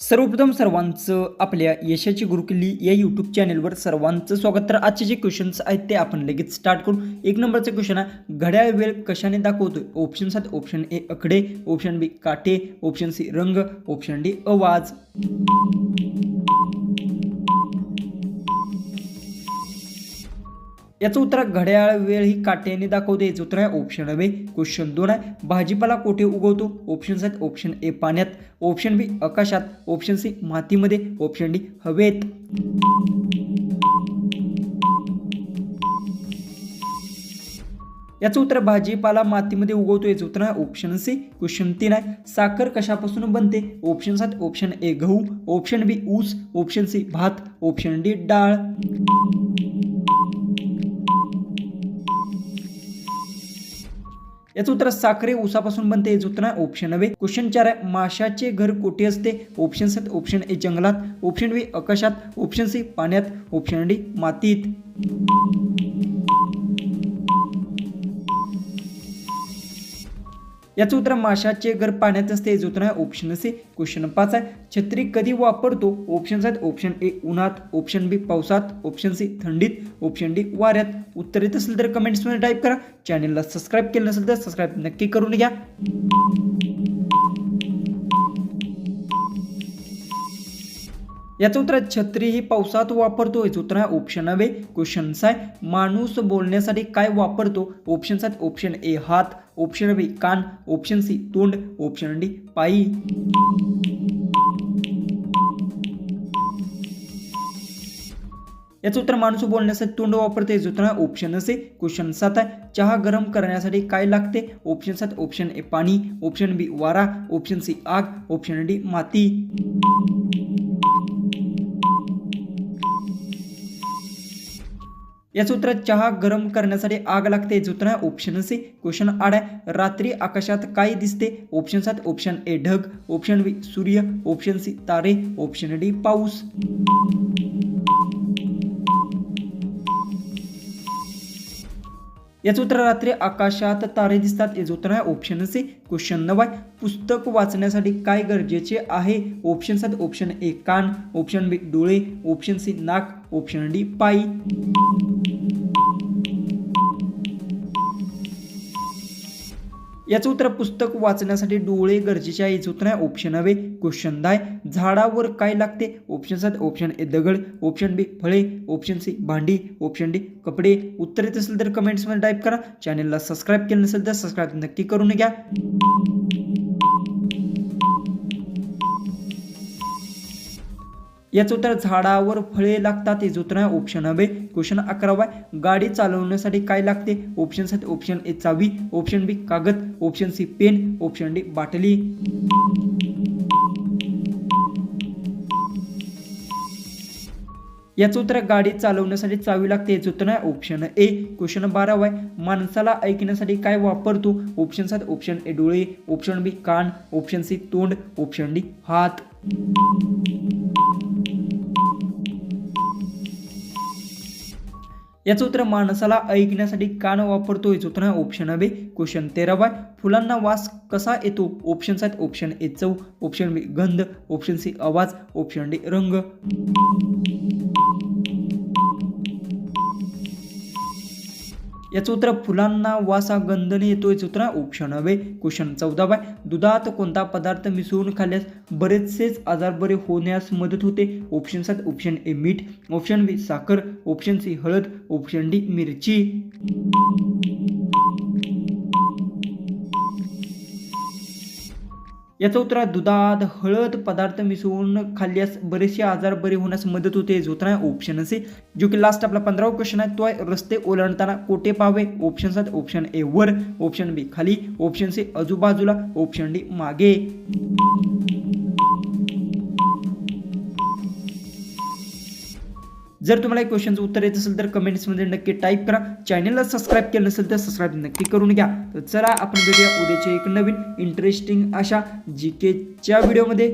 सर्वप्रथम सर्वांचं आपल्या यशाची गुरुकिल्ली या यूट्यूब चॅनलवर सर्वांचं स्वागत. तर आजचे जे क्वेश्चन्स आहेत ते आपण लगेच स्टार्ट करू. एक नंबरचा क्वेश्चन आहे, घड्याळ वेळ कशाने दाखवतोय? ऑप्शन्स आहेत, ऑप्शन ए आकडे, ऑप्शन बी काटे, ऑप्शन सी रंग, ऑप्शन डी आवाज. याचं उत्तर घड्याळ वेळ ही काट्याने दाखवते. याचं उत्तर आहे ऑप्शन बी. क्वेश्चन 2 आहे, भाजीपाला कोठे उगवतो? ऑप्शन्स आहेत, ऑप्शन ए पाण्यात, ऑप्शन बी आकाशात, ऑप्शन सी मातीमध्ये, ऑप्शन डी हवेत. याचं उत्तर भाजीपाला मातीमध्ये उगवतो. याचं उत्तर आहे ऑप्शन सी. क्वेश्चन 3 आहे, साखर कशापासून बनते? ऑप्शन्स आहेत, ऑप्शन ए गहू, ऑप्शन बी ऊस, ऑप्शन सी भात, ऑप्शन डी डाळ. याचं उत्तर साखरे ऊसापासून बनते. याचं उत्तर आहे ऑप्शन बी. क्वेश्चन 4 आहे, माशाचे घर कोठे असते? ऑप्शन्स आहेत, ऑप्शन ए जंगलात, ऑप्शन बी आकाशात, ऑप्शन सी पाण्यात, ऑप्शन डी मातीत. याचं उत्तर माशाचे घर पाण्यात असते. याचं उत्तर आहे ऑप्शन सी. क्वेश्चन 5 आहे, छत्री कधी वापरतो? ऑप्शन्स आहेत, ऑप्शन ए उन्हात, ऑप्शन बी पावसात, ऑप्शन सी थंडीत, ऑप्शन डी वाऱ्यात. उत्तर येत असेल तर कमेंट्समध्ये टाईप करा. चॅनलला सबस्क्राईब केलं नसेल तर सबस्क्राईब नक्की करून घ्या. याचं उत्तर छत्री ही पावसात वापरतो. याचं उत्तर आहे ऑप्शन बी. क्वेश्चन 6 आहे, माणूस बोलण्यासाठी काय वापरतो? ऑप्शन्स आहेत, ऑप्शन ए हात, ऑप्शन बी कान, ऑप्शन सी तोंड, ऑप्शन डी पाई. याचं उत्तर माणूस बोलण्यासाठी तोंड वापरते. याचं उत्तर आहे ऑप्शन सी. क्वेश्चन 7 आहे, चहा गरम करण्यासाठी काय लागते? ऑप्शन्स आहेत, ऑप्शन ए पाणी, ऑप्शन बी वारा, ऑप्शन सी आग, ऑप्शन डी माती. याचं उत्तर चहा गरम करण्यासाठी आग लागते. याचं उत्तर आहे ऑप्शन सी. क्वेश्चन 8 आहे, रात्री आकाशात काय दिसते? ऑप्शन्स आहेत, ऑप्शन ए ढग, ऑप्शन बी सूर्य, ऑप्शन सी तारे, ऑप्शन डी पाऊस. याचं उत्तर रात्री आकाशात तारे दिसतात. याचं उत्तर आहे ऑप्शन सी. क्वेश्चन 9 आहे, पुस्तक वाचण्यासाठी काय गरजेचे आहे? ऑप्शन्स आहेत, ऑप्शन ए कान, ऑप्शन बी डोळे, ऑप्शन सी नाक, ऑप्शन डी पाई. याचं उत्तर पुस्तक वाचण्यासाठी डोळे गरजेचे आहे. याचं उत्तर आहे ऑप्शन बी. क्वेश्चन 10, झाडावर काय लागते? ऑप्शन्स आहेत, ऑप्शन ए दगड, ऑप्शन बी फळे, ऑप्शन सी भांडी, ऑप्शन डी कपडे. उत्तर येत असेल तर कमेंट्समध्ये टाईप करा. चॅनलला सबस्क्राईब केलं नसेल तर सबस्क्राईब नक्की करून घ्या. याचं उत्तर झाडावर फळे लागतात. याचं उत्तर आहे ऑप्शन बी. क्वेश्चन 11 आहे, गाडी चालवण्यासाठी काय लागते? ऑप्शन्स आहेत, ऑप्शन ए चावी, ऑप्शन बी कागद, ऑप्शन सी पेन, ऑप्शन डी बाटली. याचं उत्तर गाडी चालवण्यासाठी चावी लागते. याचं उत्तर आहे ऑप्शन ए. क्वेश्चन 12 आहे, माणसाला ऐकण्यासाठी काय वापरतो? ऑप्शन्स आहेत, ऑप्शन ए डोळे, ऑप्शन बी कान, ऑप्शन सी तोंड, ऑप्शन डी हात. याचं उत्तर माणसाला ऐकण्यासाठी कान वापरतो. याचं उत्तर आहे ऑप्शन बी. क्वेश्चन 13 आहे, फुलांना वास कसा येतो? ऑप्शन्स आहेत, ऑप्शन ए चव, ऑप्शन बी गंध, ऑप्शन सी आवाज, ऑप्शन डी रंग. याचं उत्तर फुलांना वास हा गंधने येतो. याचं उत्तर ऑप्शन बी. क्वेश्चन 14 आहे, दुधात कोणता पदार्थ मिसळून खाल्ल्यास बरेचसेच आजार बरे होण्यास मदत होते? ऑप्शन्स आहेत, ऑप्शन ए मीठ, ऑप्शन बी साखर, ऑप्शन सी हळद, ऑप्शन डी मिरची. याचं उत्तर दुधात हळद पदार्थ मिसळून खाल्ल्यास बरेचसे आजार बरे होण्यास मदत होते. याचं उत्तर आहे ऑप्शन सी. जो की लास्ट आपला 15वा क्वेश्चन आहे तो आहे, रस्ते ओलांडताना कोठे पाहावे? ऑप्शन्स आहेत, ऑप्शन ए वर, ऑप्शन बी खाली, ऑप्शन सी आजूबाजूला, ऑप्शन डी मागे. जर तुम्हाला एक क्वेश्चनचं उत्तर येत असेल तर कमेंट्समध्ये नक्की टाईप करा. चॅनलला सबस्क्राईब केलं नसेल तर सबस्क्राईब नक्की करून घ्या. तर चला आपण भेटूया उद्याच्या एक नवीन इंटरेस्टिंग अशा जीकेच्या व्हिडिओमध्ये.